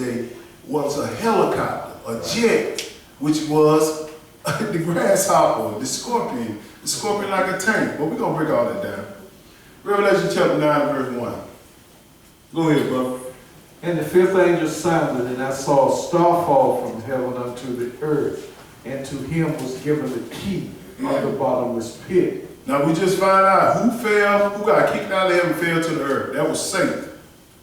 day was a helicopter, a jet, which was the grasshopper, the scorpion like a tank. But we're going to break all that down. Revelation chapter 9, verse 1. Go ahead, brother. And the fifth angel sounded, and I saw a star fall from heaven unto the earth, and to him was given the key of the bottomless pit. Now we just find out who fell, who got kicked out of heaven and fell to the earth. That was Satan,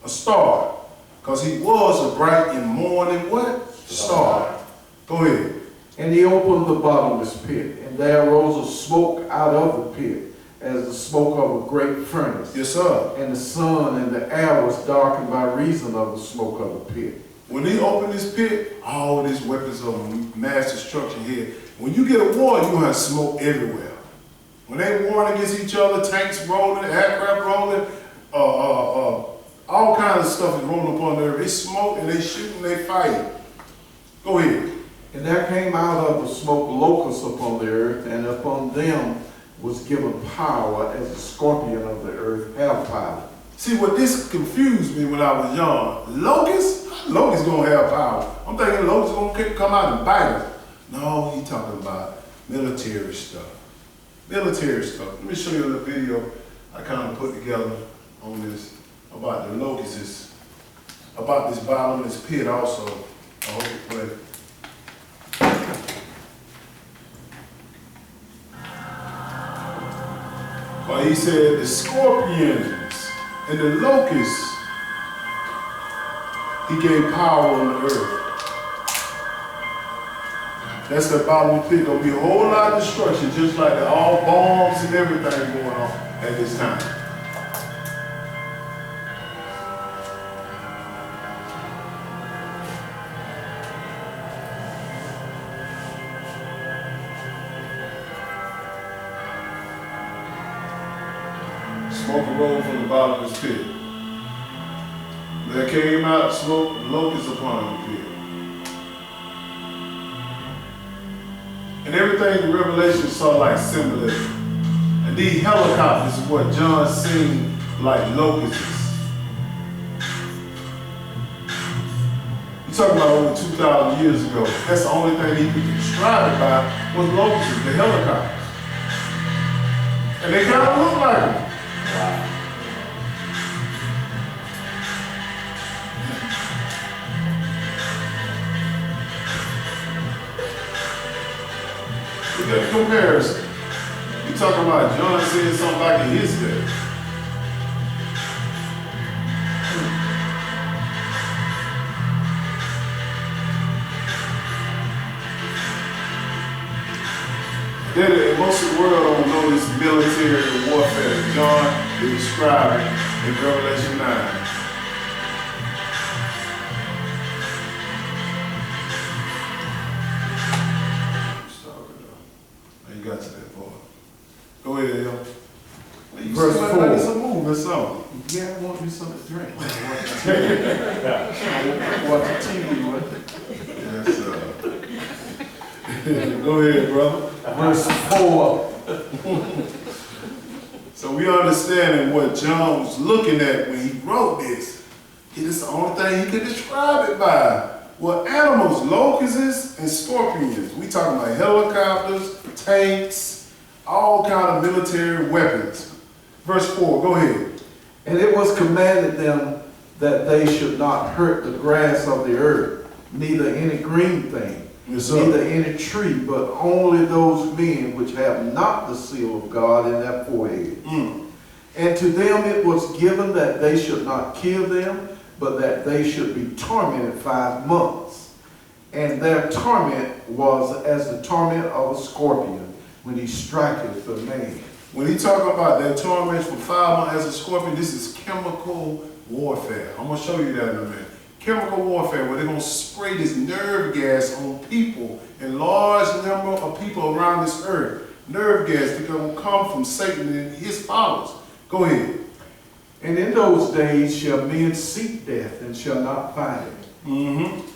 a star. Because he was a bright and morning what? Star. Go ahead. And he opened the bottomless pit, and there arose a smoke out of the pit, as the smoke of a great furnace. Yes, sir. And the sun and the air was darkened by reason of the smoke of the pit. When he opened this pit, all these weapons of mass destruction here. When you get a war, you're going to have smoke everywhere. When they warring against each other, tanks rolling, aircraft rolling, all kinds of stuff is rolling upon the earth. They smoke and they shoot and they fight. Go ahead. And there came out of the smoke locusts upon the earth, and upon them was given power as the scorpion of the earth have power. See, what this confused me when I was young. Locusts? Locusts gonna have power. I'm thinking locusts gonna come out and bite us. No, he talking about military stuff. Military stuff. Let me show you a little video I kind of put together on this about the locusts, about this bottomless pit also. I hope it plays. But he said the scorpions and the locusts, he gave power on the earth. That's the bottomless pit. Gonna be a whole lot of destruction, just like all bombs and everything going on at this time. Smoke arose from the bottomless pit. There came out smoke, locusts upon the pit. And everything in Revelation saw like symbolism. And these helicopters is what John seen like locusts. You're talking about over 2,000 years ago. That's the only thing he could describe it by was locusts, the helicopters. And they kind of look like them. Wow. Look at the comparison. You're talking about John saying something like in his day. Most of the world don't know this military warfare that John is describing in Revelation 9. I ain't got to that part. Go ahead, yo. Verse 4. It's a move or something. Yeah, I want me something to drink. Watch the TV with it. Yes, sir. Go ahead, brother. Verse 4. So we understanding what John was looking at when he wrote this. It's the only thing he could describe it by. Well, animals, locusts and scorpions. We talking about helicopters, tanks, all kind of military weapons. Verse 4, go ahead. And it was commanded them that they should not hurt the grass of the earth, neither any green thing, yes, neither any tree, but only those men which have not the seal of God in their foreheads. And to them it was given that they should not kill them, but that they should be tormented 5 months. And their torment was as the torment of a scorpion when he striketh a man. When he talking about their torment for 5 months as a scorpion, this is chemical warfare. I'm going to show you that in a minute. Chemical warfare, where they're going to spray this nerve gas on people, and large number of people around this earth. Nerve gas that going to come from Satan and his followers. Go ahead. And in those days shall men seek death, and shall not find it.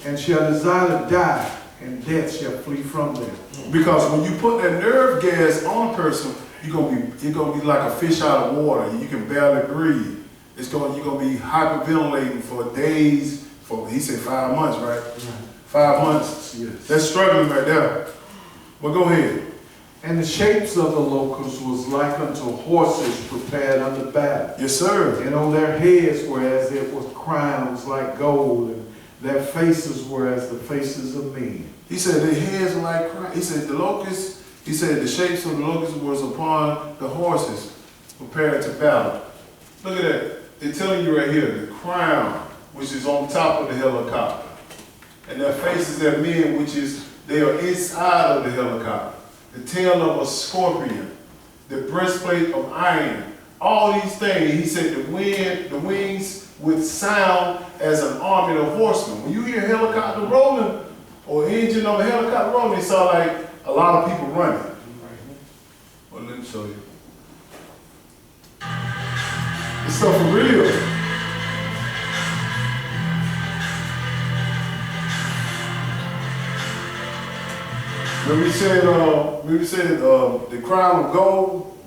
And shall desire to die, and death shall flee from them. Because when you put that nerve gas on a person, you're gonna be like a fish out of water. You can barely breathe. You're gonna be hyperventilating for days He said 5 months, right? Right. 5 months. Yes. That's struggling right there. Well, go ahead. And the shapes of the locusts was like unto horses prepared unto battle. Yes, sir. And on their heads were as it was crowns like gold, and their faces were as the faces of men. He said their heads were like crowns. He said the locusts, he said the shapes of the locusts was upon the horses prepared to battle. Look at that. They're telling you right here, the crown, which is on top of the helicopter. And their faces, their men, which is, they are inside of the helicopter. The tail of a scorpion, the breastplate of iron, all these things. He said the wings would sound as an army of horsemen. When you hear a helicopter rolling, or engine of a helicopter rolling, it sounds like a lot of people running. Well, let me show you. This stuff for real. Remember he said the crown of gold?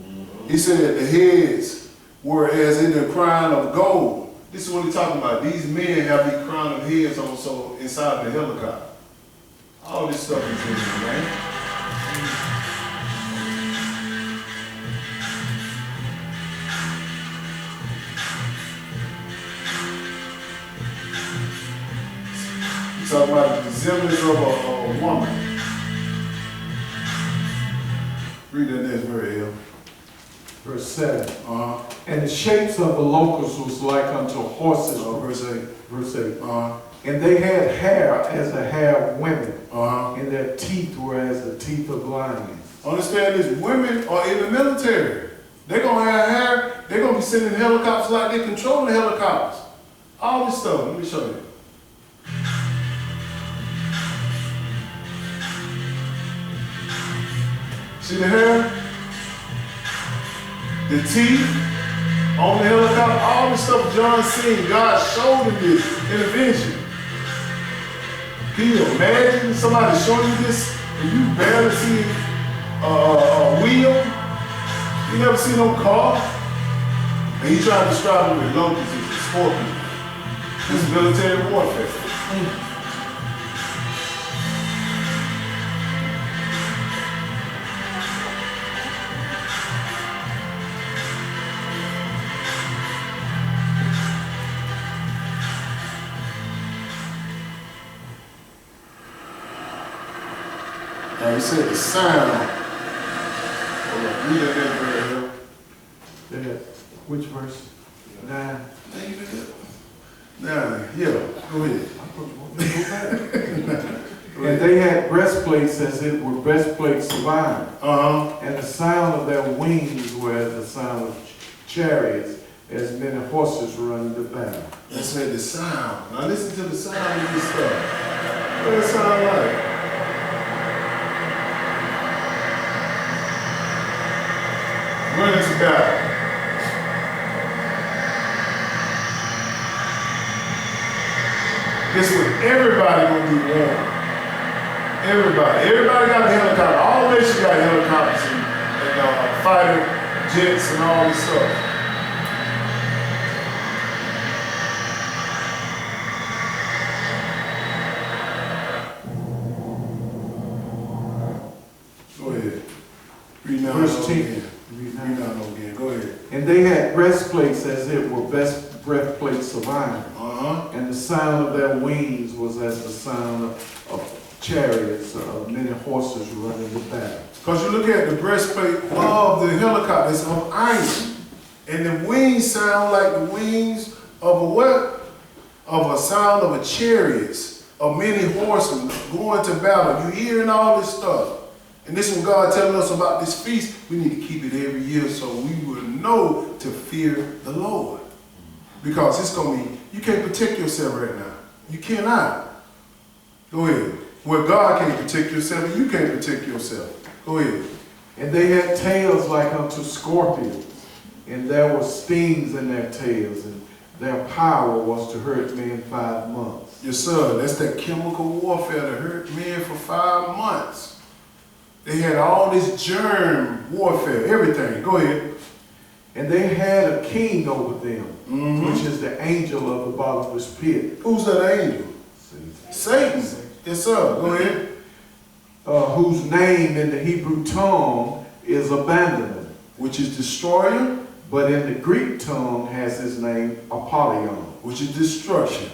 He said the heads were as in the crown of gold. This is what he's talking about. These men have the crown of heads also inside the helicopter. All this stuff is in there, man. He's talking about the resemblance of a woman. Read that next verse, L. Verse 7. And the shapes of the locusts was like unto horses. Verse 8. Verse 8. And they had hair as the hair of women, and their teeth were as the teeth of lions. Understand this, women are in the military. They're going to have hair, they're going to be sending helicopters like they're controlling the helicopters. All this stuff, let me show you. See the hair? The teeth on the helicopter, all the stuff John seen, God showed him this in a vision. Can you imagine somebody showing you this and you barely see a wheel? You never see no car? And he tried to describe it with locusts as a scorpion. This is military warfare. Now he said the sound. Read that Yeah. Which verse? 9. Now, yeah, go ahead. And they had breastplates as it were breastplates of iron. And the sound of their wings were as the sound of chariots, as many horses running to battle. That's like the sound. Now listen to the sound of this stuff. What does it sound like? Running to battle. This one, everybody gonna be warned. Everybody. Everybody got a helicopter. All nations got helicopters and fighter jets and all this stuff. Go ahead. Read now. Verse 10. Read now again. Go ahead. And they had breastplates as it were breastplates of iron. And the sound of their wings was as the sound of chariots, of many horses running to battle. Because you look at the breastplate of the helicopter, it's of iron. And the wings sound like the wings of a what? Of a sound of a chariots, of many horsemen going to battle. You hearing all this stuff. And this is when God telling us about this feast. We need to keep it every year so we will know to fear the Lord. Because it's going to be, you can't protect yourself right now. You cannot. Go ahead. Where God can't protect yourself, you can't protect yourself. Go ahead. And they had tails like unto scorpions, and there were stings in their tails, and their power was to hurt men 5 months. Yes, sir. That's that chemical warfare that hurt men for 5 months. They had all this germ warfare, everything. Go ahead. And they had a king over them, which is the angel of the bottomless pit. Who's that angel? Satan. Yes, sir. Go ahead. Whose name in the Hebrew tongue is Abandonment, Which is destroyer, but in the Greek tongue has his name Apollyon. which is destruction.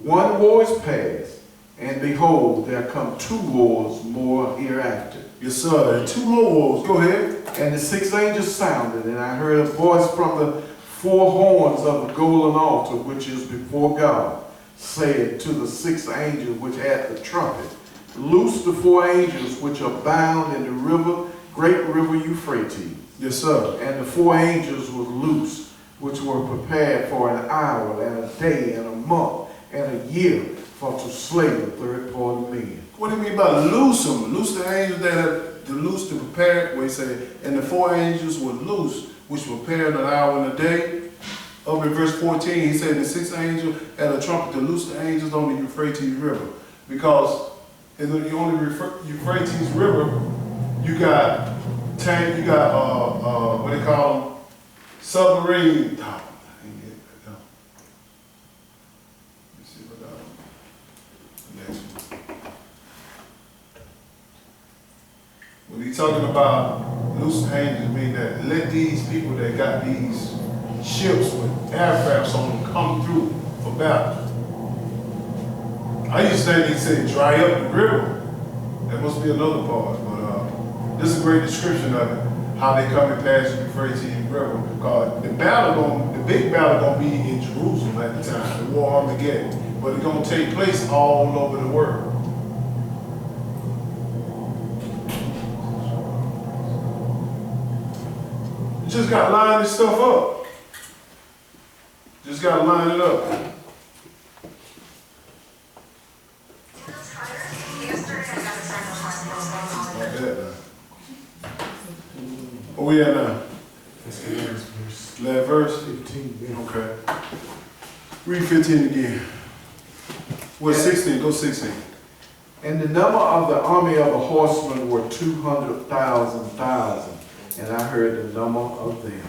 One war is past, and behold, there come 2 wars more hereafter. Yes, sir. There are 2 more wars. Go ahead. And the 6th angel sounded, and I heard a voice from the 4 horns of the golden altar, which is before God, said to the 6th angel which had the trumpet, loose the 4 angels which are bound in the river, great river Euphrates. Yes, sir. And the 4 angels were loose, which were prepared for an hour, and a day, and a month, and a year, for to slay the 3rd part of men. What do you mean by loose them? Loose the angels that had to loose to prepare, where he said, and the 4 angels were loose, which prepared an hour and a day. Up in verse 14, he said the 6th angel had a trumpet to loose the angels on the Euphrates River. Because in the only Euphrates River, you got tank, you got what they call them? Submarine. Oh, let me see if I got the next one. When he's talking about loose angels, mean that let these people that got these ships with aircrafts on them come through for battle. I used to think he said dry up the river. That must be another part, but this is a great description of it, how they coming past the Euphrates River. Because the big battle gonna be in Jerusalem at the time, the war Armageddon, but it's gonna take place all over the world. You just gotta line this stuff up. Just gotta line it up. Where we at now? That's the last verse. Last verse? 15. Yeah. Okay. Read 15 again. What's 16? Go 16. And the number of the army of the horsemen were 200,000. And I heard the number of them.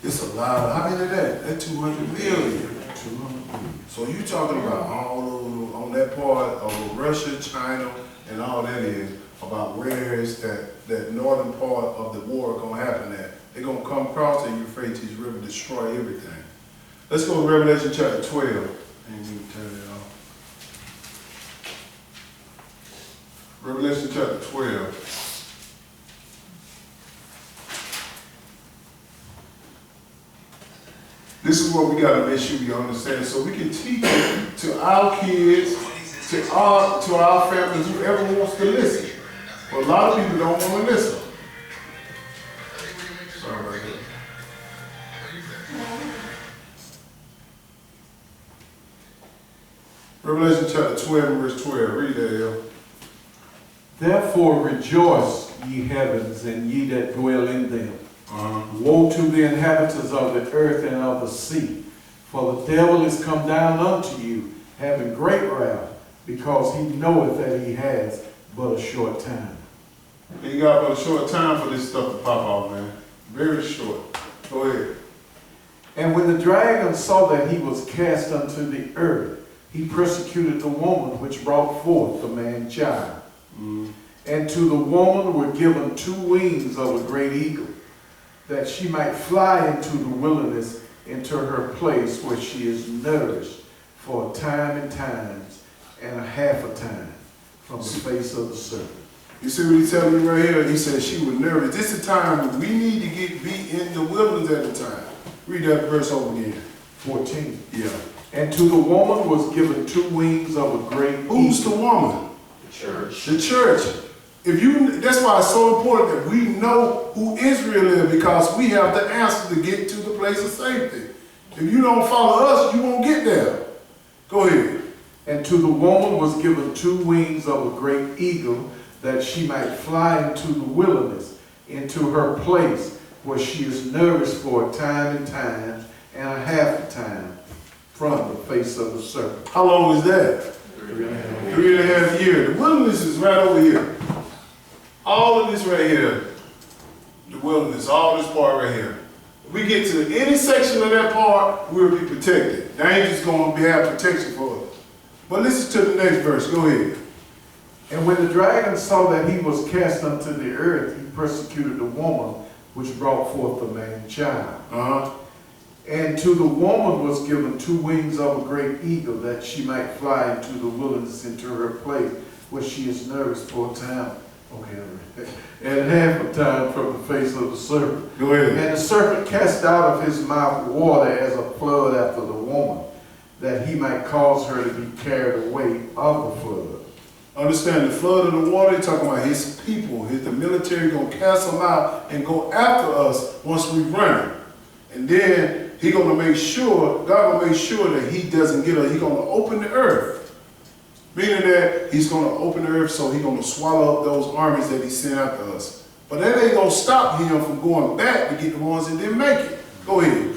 It's a lot. How many of that? That's 200 million. 200 million. So you talking about all over, on that part of Russia, China, and all that is, about where is that northern part of the war going to happen at. They're going to come across the Euphrates River, destroy everything. Let's go to Revelation chapter 12. And you can turn it off. Revelation chapter 12. This is what we got to make sure we understand, so we can teach it to our kids, to our families, whoever wants to listen. But a lot of people don't want to listen. Sorry about that. Revelation chapter 12, verse 12. Read that, yo. Therefore rejoice, ye heavens, and ye that dwell in them. Woe to the inhabitants of the earth and of the sea, for the devil is come down unto you, having great wrath, because he knoweth that he has but a short time. You got but a short time for this stuff to pop off, man. Very short. Go ahead. And when the dragon saw that he was cast unto the earth, he persecuted the woman which brought forth the man child. And to the woman were given 2 wings of a great eagle, that she might fly into the wilderness, into her place where she is nourished for a time and times and a half a time from the face of the serpent. You see what he's telling me right here? He said she was nervous. This is the time when we need to be in the wilderness at the time. Read that verse over again. 14. Yeah. And to the woman was given 2 wings of a great eagle. Who's the woman? The church. The church. That's why it's so important that we know who Israel is, because we have the answer to get to the place of safety. If you don't follow us, you won't get there. Go ahead. And to the woman was given 2 wings of a great eagle, that she might fly into the wilderness, into her place where she is nourished for a time and times and a half a time from the face of the serpent. How long is that? 3.5 years. The wilderness is right over here. All of this right here, the wilderness, all this part right here. we get to any section of that part, we'll be protected. The angels going to have protection for us. But listen to the next verse. Go ahead. And when the dragon saw that he was cast unto the earth, he persecuted the woman which brought forth the man-child. And to the woman was given 2 wings of a great eagle, that she might fly into the wilderness, into her place, where she is nourished for a time. Okay, and half a time from the face of the serpent. Go ahead. And the serpent cast out of his mouth water as a flood after the woman, that he might cause her to be carried away of the flood. Understand, the flood of the water, he's talking about his people. The military going to cast them out and go after us once we run. And then he going to make sure, God going to make sure that he doesn't get us. He's going to open the earth. Meaning that he's going to open the earth so he's going to swallow up those armies that he sent after us. But that ain't going to stop him from going back to get the ones that didn't make it. Go ahead.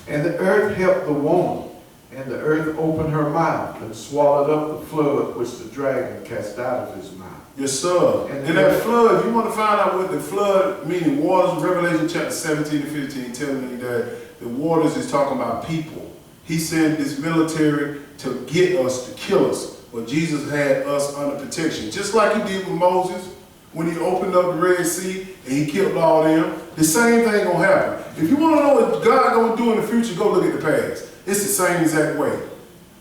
And the earth helped the woman. And the earth opened her mouth and swallowed up the flood which the dragon cast out of his mouth. Yes, sir. And that flood, if you want to find out what the flood, meaning waters, Revelation chapter 17 and 15, telling you that the waters is talking about people. He sent this military to get us, to kill us. But Jesus had us under protection. Just like he did with Moses when he opened up the Red Sea and he killed all them. The same thing going to happen. If you want to know what God going to do in the future, go look at the past. It's the same exact way,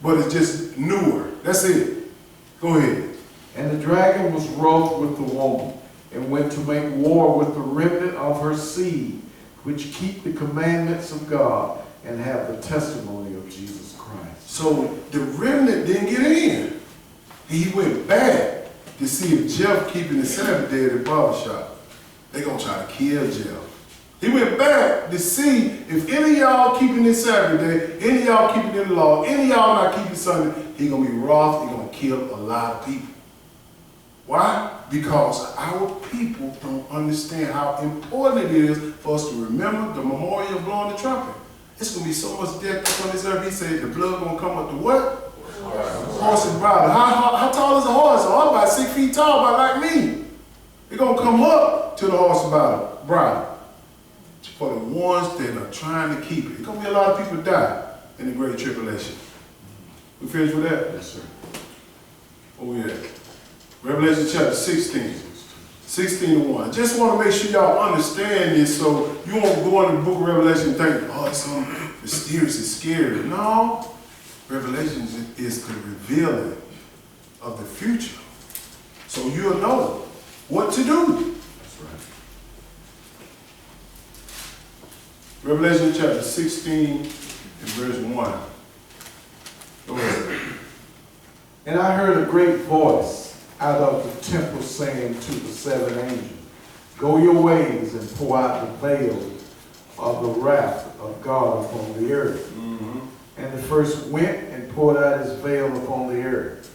but it's just newer. That's it. Go ahead. And the dragon was wroth with the woman, and went to make war with the remnant of her seed, which keep the commandments of God, and have the testimony of Jesus Christ. So the remnant didn't get in. He went back to see if Jeff keeping the Sabbath day at the barbershop. They're going to try to kill Jeff. He went back to see if any of y'all keeping this Sabbath day, any of y'all keeping the law, any of y'all not keeping Sunday, he's going to be wroth, he's going to kill a lot of people. Why? Because our people don't understand how important it is for us to remember the memorial of blowing the trumpet. It's going to be so much death upon this earth. He said the blood going to come up to what? Horse and bridle. How tall is a horse? A horse about 6 feet tall, about like me. They're going to come up to the horse and bridle. For the ones that are trying to keep it. There's going to be a lot of people die in the Great Tribulation. We finished with that? Yes, sir. Oh, yeah. Revelation chapter 16. 16:1. Just want to make sure y'all understand this so you won't go into the book of Revelation and think, oh, it's something mysterious and scary. No. Revelation is the revealing of the future. So you'll know what to do. That's right. Revelation chapter 16 and verse 1. Go ahead. And I heard a great voice out of the temple saying to the 7 angels, go your ways and pour out the veil of the wrath of God upon the earth. And the first went and poured out his veil upon the earth.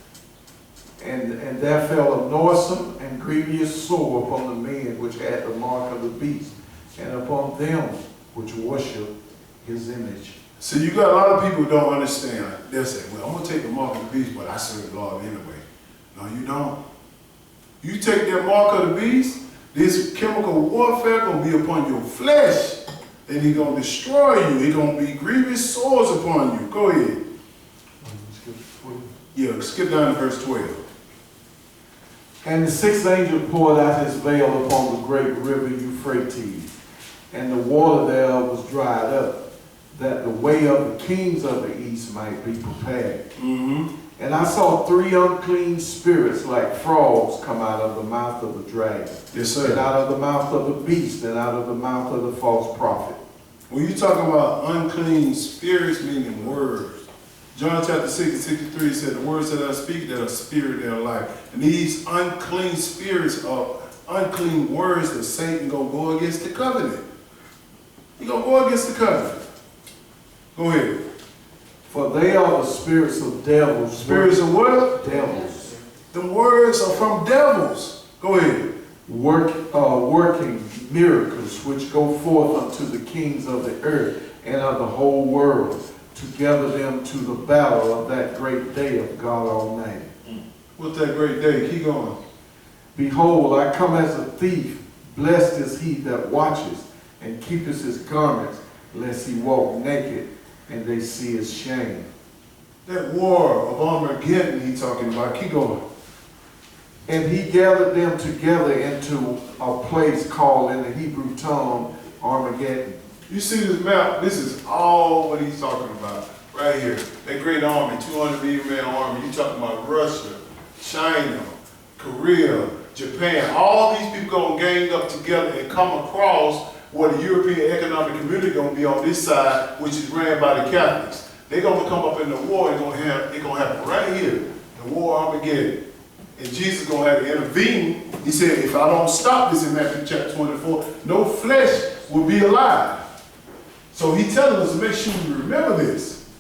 And there fell a noisome and grievous sore upon the men which had the mark of the beast, and upon them which worship his image. So you got a lot of people who don't understand. They'll say, well, I'm going to take the mark of the beast, but I serve the Lord anyway. No, you don't. You take that mark of the beast, this chemical warfare going to be upon your flesh. And he's going to destroy you. He's going to be grievous sores upon you. Go ahead. Yeah, skip down to verse 12. And the 6th angel poured out his veil upon the great river Euphrates, and the water thereof was dried up, that the way of the kings of the east might be prepared. And I saw 3 unclean spirits like frogs come out of the mouth of the dragon. Yes, sir. And out of the mouth of the beast, and out of the mouth of the false prophet. When you're talking about unclean spirits, meaning words, John chapter 6 and 63 said, the words that I speak, that are spirit, that are life. And these unclean spirits are unclean words that Satan gonna go against the covenant. He gonna go against the covenant. Go ahead. For they are the spirits of devils. Spirits of what? Devils. The words are from devils. Go ahead. Working miracles which go forth unto the kings of the earth and of the whole world, to gather them to the battle of that great day of God Almighty. What's that great day? Keep going. Behold, I come as a thief. Blessed is he that watches and keepeth his garments, lest he walk naked and they see his shame. That war of Armageddon he talking about. Keep going. And he gathered them together into a place called in the Hebrew tongue Armageddon. You see this map? This is all what he's talking about right here. That great army, 200 million man army. You talking about Russia, China, Korea, Japan. All these people gonna gang up together and come across where the European Economic Community gonna be on this side, which is ran by the Catholics. They're gonna come up in the war. It's gonna happen right here, the war Armageddon. And Jesus gonna have to intervene. He said, if I don't stop this in Matthew chapter 24, no flesh will be alive. So he's telling us to make sure we remember this,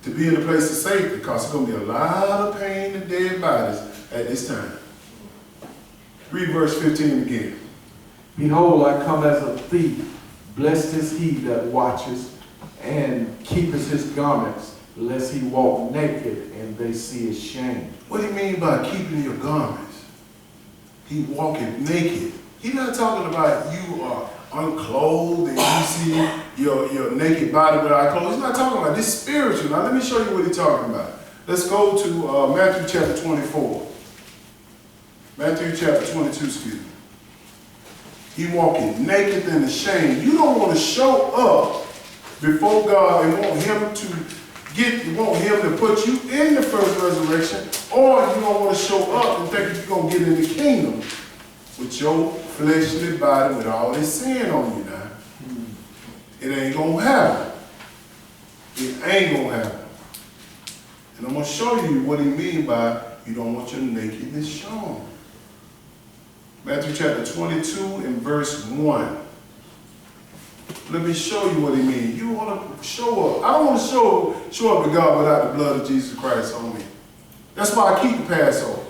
to be in a place of safety, because there's going to be a lot of pain and dead bodies at this time. Read verse 15 again. Behold, I come as a thief. Blessed is he that watches and keepeth his garments, lest he walk naked and they see his shame. What do you mean by keeping your garments? He walking naked. He's not talking about you are unclothed and you see your naked body without clothes. He's not talking about this spiritual. Now let me show you what he's talking about. Let's go to Matthew chapter 24. Matthew chapter 22, excuse me. He walking naked and ashamed. You don't want to show up before God and want him to put you in the first resurrection, or you don't want to show up and think you're going to get in the kingdom with your fleshly body with all this sin on you now. It ain't going to happen. It ain't going to happen. And I'm going to show you what he means by you don't want your nakedness shown. Matthew chapter 22 and verse 1. Let me show you what he means. You want to show up. I don't want to show up to God without the blood of Jesus Christ on me. That's why I keep the Passover.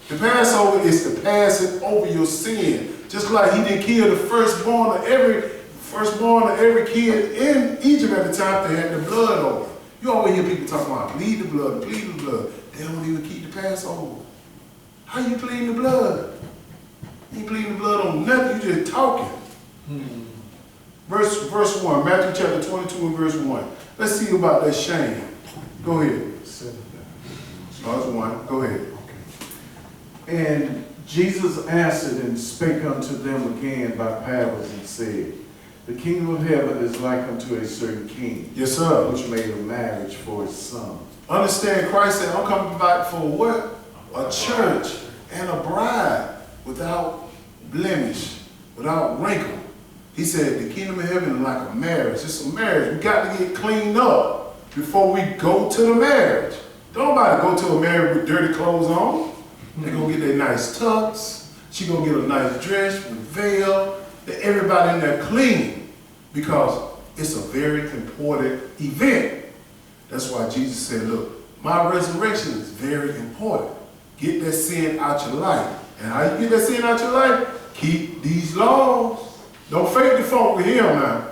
The Passover is the passing over your sin. Just like he didn't kill the firstborn of every kid in Egypt at the time, they had the blood over. You always hear people talking about plead the blood, plead the blood. They don't even keep the Passover. How you pleading the blood? You ain't pleading the blood on nothing, you just talking. Verse 1, Matthew chapter 22 and verse 1. Let's see about that shame. Go ahead. Verse 1, go ahead. And Jesus answered and spake unto them again by parables and said, the kingdom of heaven is like unto a certain king, yes, sir, which made a marriage for his son. Understand, Christ said, I'm coming back for what? A church and a bride without blemish, without wrinkle. He said the kingdom of heaven is like a marriage. It's a marriage. We got to get cleaned up before we go to the marriage. Don't nobody go to a marriage with dirty clothes on. They're going to get their nice tux. She's going to get a nice dress with veil. Everybody in there clean, because it's a very important event. That's why Jesus said, look, my resurrection is very important. Get that sin out your life. And how you get that sin out your life? Keep these laws. Don't fake the funk with him now.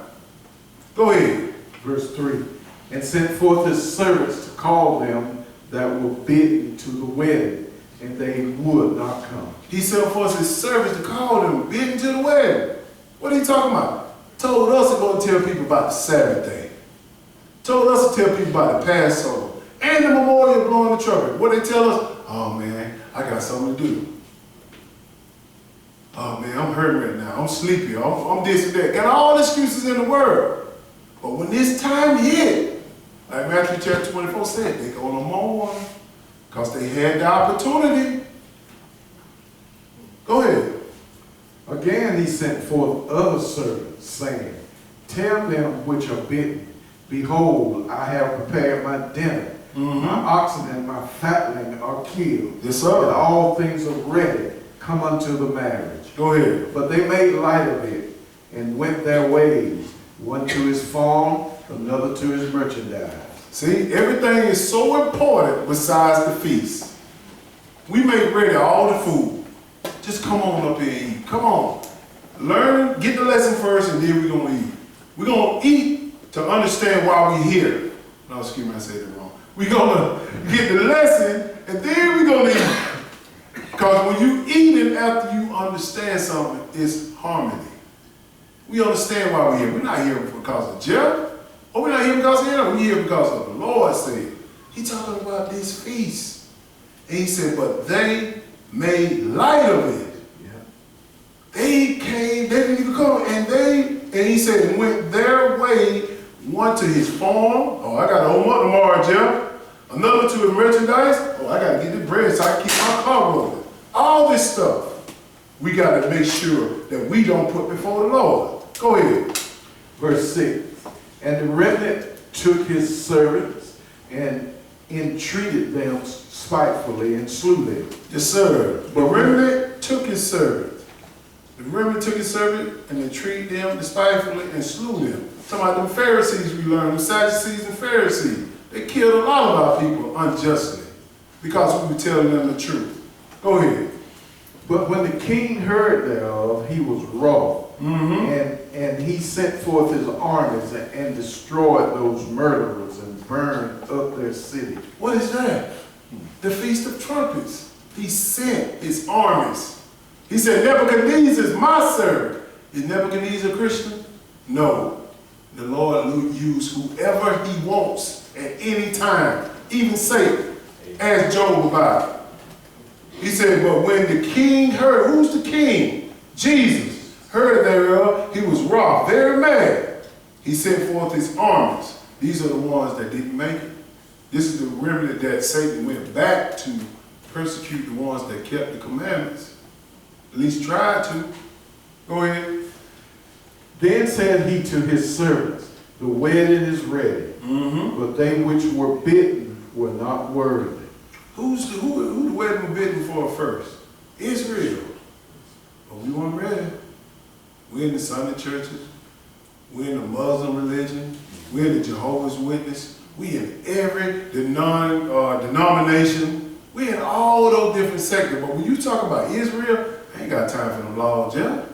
Go ahead. Verse 3. And sent forth his servants to call them that were bidden to the wedding, and they would not come. He sent forth his servants to call them bidden to the wedding. What are you talking about? Told us to go and tell people about the Sabbath day. Told us to tell people about the Passover and the memorial blowing the trumpet. What they tell us? Oh man, I got something to do. Oh man, I'm hurting right now. I'm sleepy. I'm this and that. Got all the excuses in the world. But when this time hit, like Matthew chapter 24 said, they're going to mourn because they had the opportunity. Go ahead. Again he sent forth other servants, saying, tell them which are bidden, behold, I have prepared my dinner. My oxen and my fatling are killed. Yes, sir. And all things are ready. Come unto the marriage. Go ahead. But they made light of it and went their ways, one to his farm, another to his merchandise. See, everything is so important besides the feast. We make ready all the food. Just come on up here and eat. Come on. Learn, get the lesson first, and then we're going to eat. We're going to eat to understand why we're here. No, excuse me, I said it wrong. We're going to get the lesson, and then we're going to eat. Because when you eat it after you understand something, it's harmony. We understand why we're here. We're not here for because of Jeff. Or we're not here because of him. We're here because of the Lord said. He's talking about this feast. And he said, but they made light of it. Yeah. They came, they didn't even come, and he said, went their way, one to his farm. Oh, I got to home up tomorrow, Jeff. Another to his merchandise. Oh, I got to get the bread so I can keep my car rolling. All this stuff, we got to make sure that we don't put before the Lord. Go ahead. Verse 6. And the remnant took his servants and entreated them spitefully and slew them. Yes, sir. The remnant took his servants. The remnant took his servant and entreated them despitefully and slew them. Talking about them Pharisees we learned, the Sadducees and Pharisees. They killed a lot of our people unjustly because we were telling them the truth. Go ahead. But when the king heard thereof, he was wroth, and he sent forth his armies and destroyed those murderers and burned up their city. What is that? The Feast of Trumpets. He sent his armies. He said, Nebuchadnezzar is my servant. Is Nebuchadnezzar a Christian? No. The Lord will use whoever he wants at any time, even Satan. Ask Job about it. He said, but when the king heard, who's the king? Jesus. Heard thereof, he was wroth, very mad. He sent forth his armies. These are the ones that didn't make it. This is the remnant that Satan went back to persecute the ones that kept the commandments. At least tried to. Go ahead. Then said he to his servants, the wedding is ready, but they which were bidden were not worthy. Who the wedding was bidden for first? Israel. But we weren't ready. We're in the Sunday churches. We're in the Muslim religion. We're in the Jehovah's Witness. We in every denomination. We in all those different sectors. But when you talk about Israel, I ain't got time for them laws, yeah.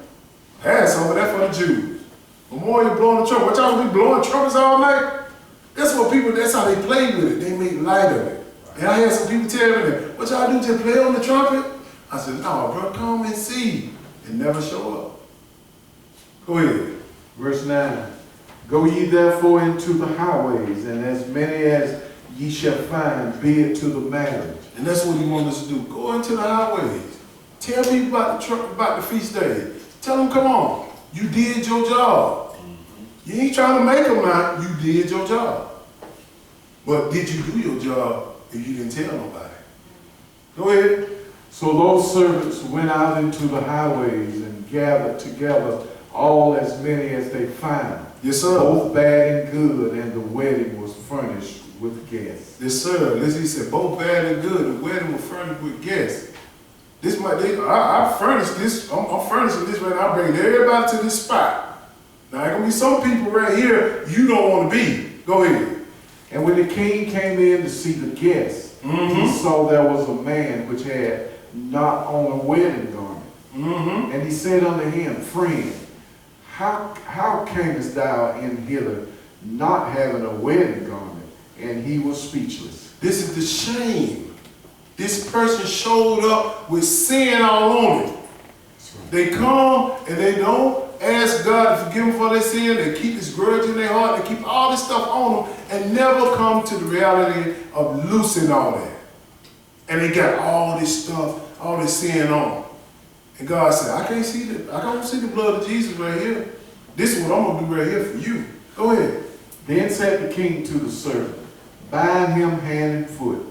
I had some of that for the Jews. Memorial blowing the trumpet. What y'all be blowing trumpets all night? That's what people, that's how they play with it. They make light of it. And I had some people tell me that, what y'all do, just play on the trumpet? I said, no, bro, come and see. And never show up. Go ahead. Verse 9. Go ye therefore into the highways, and as many as ye shall find, be it to the marriage. And that's what he wants us to do. Go into the highways. Tell people about the feast day. Tell them, come on, you did your job. You ain't trying to make them now, you did your job. But did you do your job if you didn't tell nobody? Go ahead. So those servants went out into the highways and gathered together all as many as they found. Yes, sir. Both bad and good, and the wedding was furnished with guests. Yes, sir. Listen, he said, both bad and good, the wedding was furnished with guests. This I furnished this, I'm furnishing this right now. I bring everybody to this spot. Now, there gonna be some people right here you don't want to be. Go ahead. And when the king came in to see the guests, he saw there was a man which had not on a wedding garment. And he said unto him, friend, how camest thou in hither not having a wedding garment? And he was speechless. This is the shame. This person showed up with sin all on it. They come and they don't ask God to forgive them for their sin. They keep this grudge in their heart. They keep all this stuff on them and never come to the reality of loosening all that. And they got all this stuff, all this sin on them. And God said, I don't see the blood of Jesus right here. This is what I'm going to do right here for you. Go ahead. Then said the king to the servant, bind him hand and foot,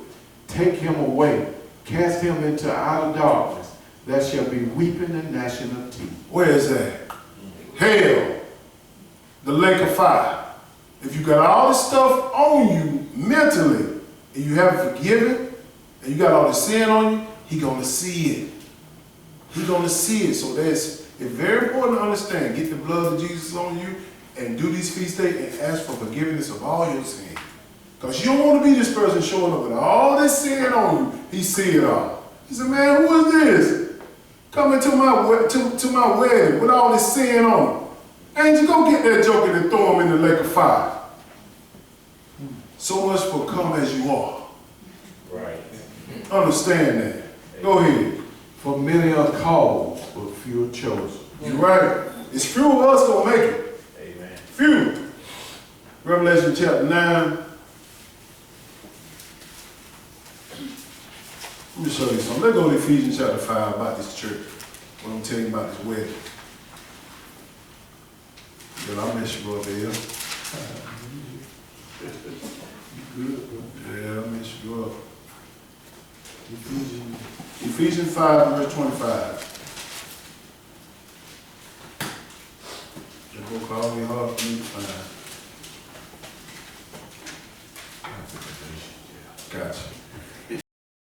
take him away, cast him into outer darkness. There shall be weeping and gnashing of teeth. Where is that? Hell, the lake of fire. If you got all this stuff on you mentally, and you haven't forgiven, and you got all this sin on you, He's going to see it. He's going to see it. So it's very important to understand. Get the blood of Jesus on you and do these feast days and ask for forgiveness of all your sin. Because you don't want to be this person showing up with all this sin on you. He see it all. He said, man, who is this? Coming to my wedding with all this sin on him. Ain't you go get that joker and throw him in the lake of fire? So much for come as you are. Right. Understand that. Go ahead. For many are called, but few are chosen. You're right. It's few of us gonna make it. Amen. Few. Revelation chapter 9. Let me show you something. Let's go to Ephesians chapter 5 about this church. What I'm telling you about this wedding. Yeah, I'll mess you up here. Yeah, I'll mess you up. Ephesians 5 verse 25. Just go call me hard for me to find. Gotcha.